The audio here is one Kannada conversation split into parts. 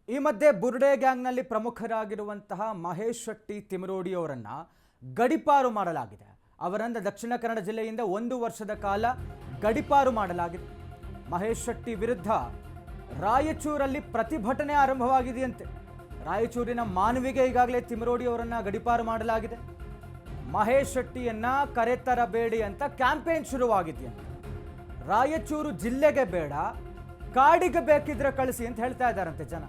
ಈ ಮಧ್ಯೆ ಬುರ್ಡೆ ಗ್ಯಾಂಗ್ನಲ್ಲಿ ಪ್ರಮುಖರಾಗಿರುವಂತಹ ಮಹೇಶ್ ಶೆಟ್ಟಿ ತಿಮರೋಡಿ ಅವರನ್ನ ಗಡಿಪಾರು ಮಾಡಲಾಗಿದೆ. ಅವರನ್ನ ದಕ್ಷಿಣ ಕನ್ನಡ ಜಿಲ್ಲೆಯಿಂದ 1 ವರ್ಷದ ಕಾಲ ಗಡಿಪಾರು ಮಾಡಲಾಗಿದೆ. ಮಹೇಶ್ ಶೆಟ್ಟಿ ವಿರುದ್ಧ ರಾಯಚೂರಲ್ಲಿ ಪ್ರತಿಭಟನೆ ಆರಂಭವಾಗಿದೆಯಂತೆ. ರಾಯಚೂರಿನ ಮಾನವಿಗೆ ಈಗಾಗಲೇ ತಿಮರೋಡಿ ಅವರನ್ನ ಗಡಿಪಾರು ಮಾಡಲಾಗಿದೆ. ಮಹೇಶ್ ಶೆಟ್ಟಿಯನ್ನ ಕರೆತರಬೇಡಿ ಅಂತ ಕ್ಯಾಂಪೇನ್ ಶುರುವಾಗಿದೆಯಂತೆ. ರಾಯಚೂರು ಜಿಲ್ಲೆಗೆ ಬೇಡ, ಕಾಡಿಗೆ ಬೇಕಿದ್ರೆ ಕಳಿಸಿ ಅಂತ ಹೇಳ್ತಾ ಇದ್ದಾರಂತೆ ಜನ.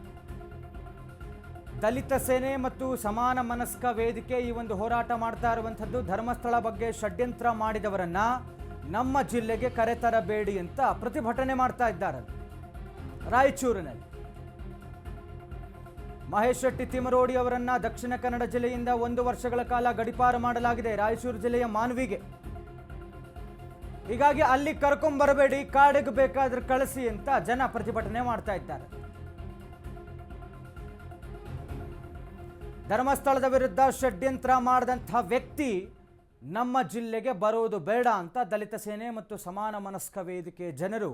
ದಲಿತ ಸೇನೆ ಮತ್ತು ಸಮಾನ ಮನಸ್ಕ ವೇದಿಕೆ ಈ ಒಂದು ಹೋರಾಟ ಮಾಡ್ತಾ ಇರುವಂಥದ್ದು ಧರ್ಮಸ್ಥಳ ಬಗ್ಗೆ ಷಡ್ಯಂತ್ರ ಮಾಡಿದವರನ್ನ ನಮ್ಮ ಜಿಲ್ಲೆಗೆ ಕರೆತರಬೇಡಿ ಅಂತ ಪ್ರತಿಭಟನೆ ಮಾಡ್ತಾ ಇದ್ದಾರೆ ರಾಯಚೂರಿನಲ್ಲಿ. ಮಹೇಶ್ ಶೆಟ್ಟಿ ತಿಮರೋಡಿ ಅವರನ್ನ ದಕ್ಷಿಣ ಕನ್ನಡ ಜಿಲ್ಲೆಯಿಂದ 1 ವರ್ಷಗಳ ಕಾಲ ಗಡಿಪಾರು ಮಾಡಲಾಗಿದೆ ರಾಯಚೂರು ಜಿಲ್ಲೆಯ ಮಾನವಿಗೆ. ಹೀಗಾಗಿ ಅಲ್ಲಿ ಕರ್ಕೊಂಡ್ಬರಬೇಡಿ, ಕಾಡಿಗೆ ಬೇಕಾದ್ರೆ ಕಳಿಸಿ ಅಂತ ಜನ ಪ್ರತಿಭಟನೆ ಮಾಡ್ತಾ ಇದ್ದಾರೆ. ಧರ್ಮಸ್ಥಳದ ವಿರುದ್ಧ ಷಡ್ಯಂತ್ರ ಮಾಡಿದಂತಹ ವ್ಯಕ್ತಿ ನಮ್ಮ ಜಿಲ್ಲೆಗೆ ಬರೋದು ಬೇಡ ಅಂತ ದಲಿತ ಸೇನೆ ಮತ್ತು ಸಮಾನ ಮನಸ್ಕ ವೇದಿಕೆ ಜನರು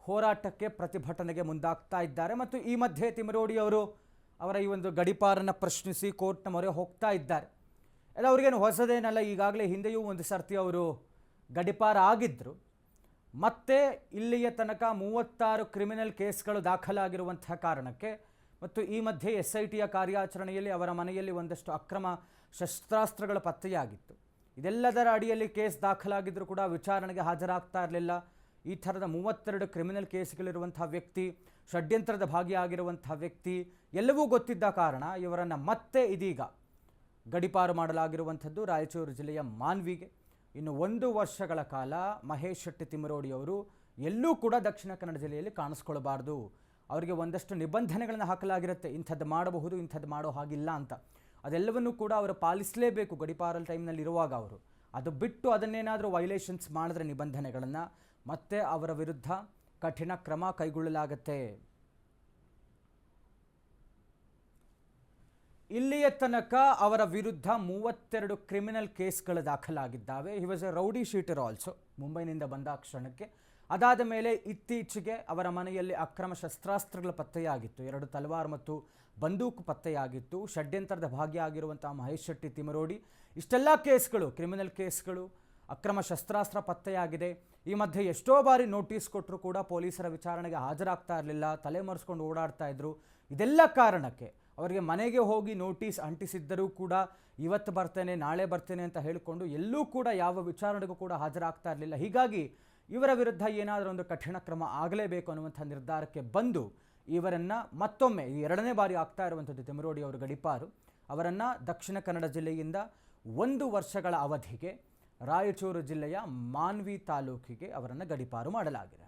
ಹೋರಾಟಕ್ಕೆ ಪ್ರತಿಭಟನೆಗೆ ಮುಂದಾಗ್ತಾ ಇದ್ದಾರೆ. ಮತ್ತು ಈ ಮಧ್ಯೆ ತಿಮರೋಡಿ ಅವರು ಅವರ ಈ ಒಂದು ಗಡಿಪಾರನ್ನು ಪ್ರಶ್ನಿಸಿ ಕೋರ್ಟ್ನ ಮೊರೆ ಹೋಗ್ತಾ ಇದ್ದಾರೆ. ಎಲ್ಲ ಅವ್ರಿಗೇನು ಹೊಸದೇನಲ್ಲ, ಈಗಾಗಲೇ ಹಿಂದೆಯೂ ಒಂದು ಸರ್ತಿ ಅವರು ಗಡಿಪಾರ ಆಗಿದ್ದರು. ಮತ್ತೆ ಇಲ್ಲಿಯ ತನಕ 36 ಕ್ರಿಮಿನಲ್ ಕೇಸ್ಗಳು ದಾಖಲಾಗಿರುವಂತಹ ಕಾರಣಕ್ಕೆ ಮತ್ತು ಈ ಮಧ್ಯೆ SITಯ ಕಾರ್ಯಾಚರಣೆಯಲ್ಲಿ ಅವರ ಮನೆಯಲ್ಲಿ ಒಂದಷ್ಟು ಅಕ್ರಮ ಶಸ್ತ್ರಾಸ್ತ್ರಗಳ ಪತ್ತೆಯಾಗಿತ್ತು. ಇದೆಲ್ಲದರ ಅಡಿಯಲ್ಲಿ ಕೇಸ್ ದಾಖಲಾಗಿದ್ದರೂ ಕೂಡ ವಿಚಾರಣೆಗೆ ಹಾಜರಾಗ್ತಾ ಇರಲಿಲ್ಲ. ಈ ಥರದ 32 ಕ್ರಿಮಿನಲ್ ಕೇಸ್ಗಳಿರುವಂಥ ವ್ಯಕ್ತಿ, ಷಡ್ಯಂತ್ರದ ಭಾಗಿಯಾಗಿರುವಂಥ ವ್ಯಕ್ತಿ ಎಲ್ಲವೂ ಗೊತ್ತಿದ್ದ ಕಾರಣ ಇವರನ್ನು ಮತ್ತೆ ಇದೀಗ ಗಡಿಪಾರು ಮಾಡಲಾಗಿರುವಂಥದ್ದು ರಾಯಚೂರು ಜಿಲ್ಲೆಯ ಮಾನ್ವಿಗೆ. ಇನ್ನು 1 ವರ್ಷಗಳ ಕಾಲ ಮಹೇಶ್ ಶೆಟ್ಟಿ ತಿಮರೋಡಿ ಅವರು ಎಲ್ಲೂ ಕೂಡ ದಕ್ಷಿಣ ಕನ್ನಡ ಜಿಲ್ಲೆಯಲ್ಲಿ ಕಾಣಿಸ್ಕೊಳ್ಬಾರ್ದು. ಅವರಿಗೆ ಒಂದಷ್ಟು ನಿಬಂಧನೆಗಳನ್ನು ಹಾಕಲಾಗಿರುತ್ತೆ, ಇಂಥದ್ದು ಮಾಡಬಹುದು, ಇಂಥದ್ದು ಮಾಡೋ ಹಾಗಿಲ್ಲ ಅಂತ. ಅದೆಲ್ಲವನ್ನೂ ಕೂಡ ಅವರು ಪಾಲಿಸಲೇಬೇಕು ಗಡಿಪಾರಲ್ ಟೈಮ್ನಲ್ಲಿ ಇರುವಾಗ. ಅವರು ಅದು ಬಿಟ್ಟು ಅದನ್ನೇನಾದರೂ ವೈಲೇಷನ್ಸ್ ಮಾಡಿದ್ರೆ ನಿಬಂಧನೆಗಳನ್ನು ಮತ್ತೆ ಅವರ ವಿರುದ್ಧ ಕಠಿಣ ಕ್ರಮ ಕೈಗೊಳ್ಳಲಾಗುತ್ತೆ. ಇಲ್ಲಿಯ ತನಕ ಅವರ ವಿರುದ್ಧ 32 ಕ್ರಿಮಿನಲ್ ಕೇಸ್ಗಳು ದಾಖಲಾಗಿದ್ದಾವೆ. He was a rowdy sheeter also, ಮುಂಬೈನಿಂದ ಬಂದ ಕ್ಷಣಕ್ಕೆ. ಅದಾದ ಮೇಲೆ ಇತ್ತೀಚೆಗೆ ಅವರ ಮನೆಯಲ್ಲಿ ಅಕ್ರಮ ಶಸ್ತ್ರಾಸ್ತ್ರಗಳ ಪತ್ತೆಯಾಗಿತ್ತು, 2 ತಲವಾರ್ ಮತ್ತು ಬಂದೂಕು ಪತ್ತೆಯಾಗಿತ್ತು. ಷಡ್ಯಂತ್ರದ ಭಾಗಿಯಾಗಿರುವಂಥ ಮಹೇಶ್ ಶೆಟ್ಟಿ ತಿಮರೋಡಿ ಇಷ್ಟೆಲ್ಲ ಕೇಸ್ಗಳು, ಕ್ರಿಮಿನಲ್ ಕೇಸ್ಗಳು, ಅಕ್ರಮ ಶಸ್ತ್ರಾಸ್ತ್ರ ಪತ್ತೆಯಾಗಿದೆ. ಈ ಮಧ್ಯೆ ಎಷ್ಟೋ ಬಾರಿ ನೋಟಿಸ್ ಕೊಟ್ಟರು ಕೂಡ ಪೊಲೀಸರ ವಿಚಾರಣೆಗೆ ಹಾಜರಾಗ್ತಾ ಇರಲಿಲ್ಲ, ತಲೆ ಮರೆಸ್ಕೊಂಡು ಓಡಾಡ್ತಾ ಇದ್ರು. ಇದೆಲ್ಲ ಕಾರಣಕ್ಕೆ ಅವರಿಗೆ ಮನೆಗೆ ಹೋಗಿ ನೋಟಿಸ್ ಅಂಟಿಸಿದ್ದರೂ ಕೂಡ ಇವತ್ತು ಬರ್ತೇನೆ, ನಾಳೆ ಬರ್ತೇನೆ ಅಂತ ಹೇಳಿಕೊಂಡು ಎಲ್ಲೂ ಕೂಡ ಯಾವ ವಿಚಾರಣೆಗೂ ಕೂಡ ಹಾಜರಾಗ್ತಾ ಇರಲಿಲ್ಲ. ಹೀಗಾಗಿ ಇವರ ವಿರುದ್ಧ ಏನಾದರೂ ಒಂದು ಕಠಿಣ ಕ್ರಮ ಆಗಲೇಬೇಕು ಅನ್ನುವಂಥ ನಿರ್ಧಾರಕ್ಕೆ ಬಂದು ಇವರನ್ನು ಮತ್ತೊಮ್ಮೆ ಈ 2ನೇ ಬಾರಿ ಆಗ್ತಾ ಇರುವಂಥದ್ದು ತಿಮರೋಡಿ ಅವರು ಗಡಿಪಾರು. ಅವರನ್ನು ದಕ್ಷಿಣ ಕನ್ನಡ ಜಿಲ್ಲೆಯಿಂದ 1 ವರ್ಷಗಳ ಅವಧಿಗೆ ರಾಯಚೂರು ಜಿಲ್ಲೆಯ ಮಾನ್ವಿ ತಾಲೂಕಿಗೆ ಅವರನ್ನು ಗಡಿಪಾರು ಮಾಡಲಾಗಿದೆ.